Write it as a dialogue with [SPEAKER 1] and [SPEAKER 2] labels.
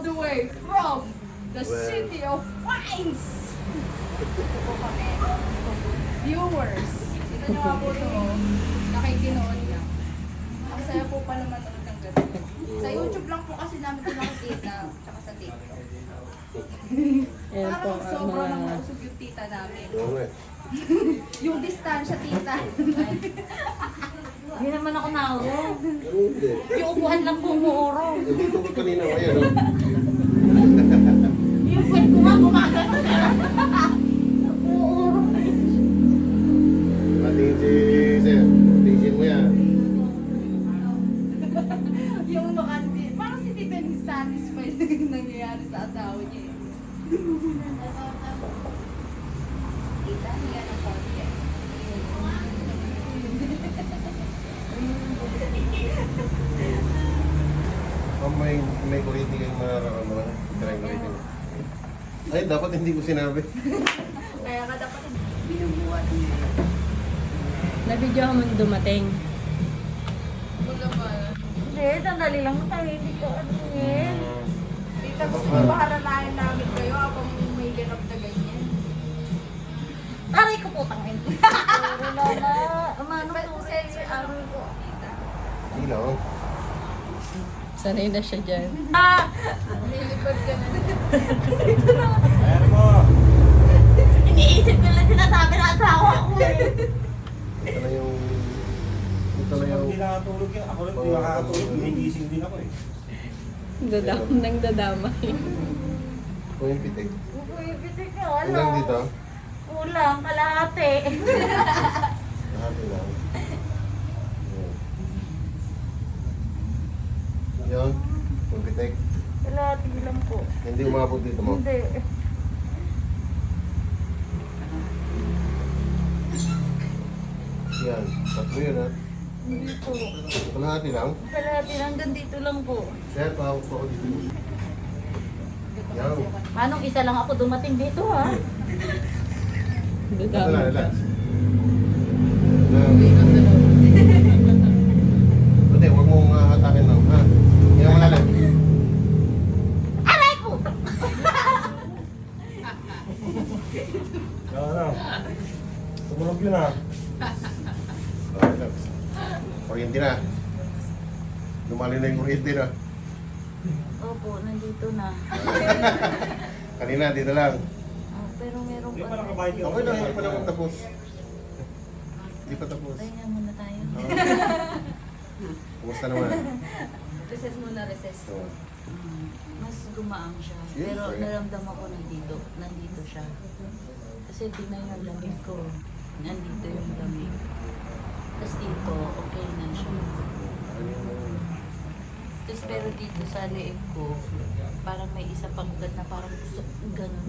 [SPEAKER 1] the way from the city of Pines. Ito po kami. Viewers. Ito nyo nga po ito. Nakikinood niya. Ang saya po pala manood ng ganito. Sa YouTube lang po kasi namin ito nakikita. Tsaka sa TikTok.
[SPEAKER 2] Ayan po
[SPEAKER 1] Parang
[SPEAKER 2] ang
[SPEAKER 1] sobrang
[SPEAKER 2] mga...
[SPEAKER 1] mausog yung tita namin.
[SPEAKER 3] Oo nga.
[SPEAKER 1] Yung distansya, tita.
[SPEAKER 4] Hindi naman ako naurong.
[SPEAKER 3] Hindi.
[SPEAKER 4] Yung upuan lang po umuurong.
[SPEAKER 3] Dito ko kanina ngayon. Oh.
[SPEAKER 4] Yung kwet ko nga gumagano. Umuurong.
[SPEAKER 3] Patingin si Sir. Patingin mo yan.
[SPEAKER 1] Yung makandi. Parang si tita yung satisfied na yung nangyayari sa asawa niya. eh. Tita, hiya ng konti.
[SPEAKER 3] Kung may kuryente kayong mararamdaman, try kuryente mo. Ay, dapat hindi ko sinabi.
[SPEAKER 1] Kaya ka dapat binubuhat niya.
[SPEAKER 2] Na-video mo dumating.
[SPEAKER 1] Wala ba?
[SPEAKER 4] Hindi, sandali lang tayo. Hindi ko ano eh.
[SPEAKER 1] Tita, gusto niyo ba haranahin namin kayo habang may ganap na ganyan?
[SPEAKER 4] Aray ko po tangin. Wala na. Umano
[SPEAKER 1] Ba't
[SPEAKER 4] po
[SPEAKER 1] sensor
[SPEAKER 4] eh.
[SPEAKER 1] aroy ko? Tita.
[SPEAKER 3] Hindi lang.
[SPEAKER 2] Sanay na siya dyan.
[SPEAKER 4] Ah!
[SPEAKER 1] Nilipad ka na.
[SPEAKER 4] Iniisip ko lang sinasabi ng asawa ko eh.
[SPEAKER 3] Ito na yung... Ito na yung...
[SPEAKER 5] Hindi nakatulog yan. Ako rin, hindi nakakatulog. Hinigising din ako eh.
[SPEAKER 2] Nang dadamay.
[SPEAKER 3] Kung yung pitik.
[SPEAKER 4] Uy, ko,
[SPEAKER 3] Hanggang dito.
[SPEAKER 4] Kulang, kalahati.
[SPEAKER 3] Lahat lang. Yan. Kung pitik.
[SPEAKER 4] Kalahati lang po.
[SPEAKER 3] Hindi umabot dito mo.
[SPEAKER 4] Hindi.
[SPEAKER 3] Yan. Tatlo yun ha.
[SPEAKER 4] Hindi po.
[SPEAKER 3] Kalahati lang.
[SPEAKER 4] Kalahati hanggang dito lang po.
[SPEAKER 3] Sir, pahawak po ako dito. Yan.
[SPEAKER 4] Manong isa lang ako dumating dito ha?
[SPEAKER 3] Ito na,
[SPEAKER 2] Dadamay.
[SPEAKER 3] relax. Hindi, huwag mong hatakin lang, ha? Yan mo lalim.
[SPEAKER 4] Aray ko!
[SPEAKER 5] Kaya ano? Tumunog yun ah.
[SPEAKER 3] Relax. Kuryente na. Lumali na yung kuryente na.
[SPEAKER 4] Opo, nandito na.
[SPEAKER 3] Kanina, dito lang.
[SPEAKER 4] Oh, pero meron
[SPEAKER 5] Hindi
[SPEAKER 4] pa.
[SPEAKER 5] pa nakabayad yun.
[SPEAKER 3] Okay lang, hindi pa naman tapos. Hindi pa tapos.
[SPEAKER 4] Pahinga muna tayo.
[SPEAKER 3] Kumusta naman?
[SPEAKER 1] Recess muna, recess.
[SPEAKER 3] Oo.
[SPEAKER 4] Mas gumaang siya.
[SPEAKER 3] Yes,
[SPEAKER 4] Pero
[SPEAKER 3] okay.
[SPEAKER 4] naramdaman ko nandito siya. Kasi tingnan yung lamig ko. Nandito yung lamig. Tapos dito, okay na siya. Tapos pero dito sa leeg ko, parang may isa pang ugat na parang gusto ganun.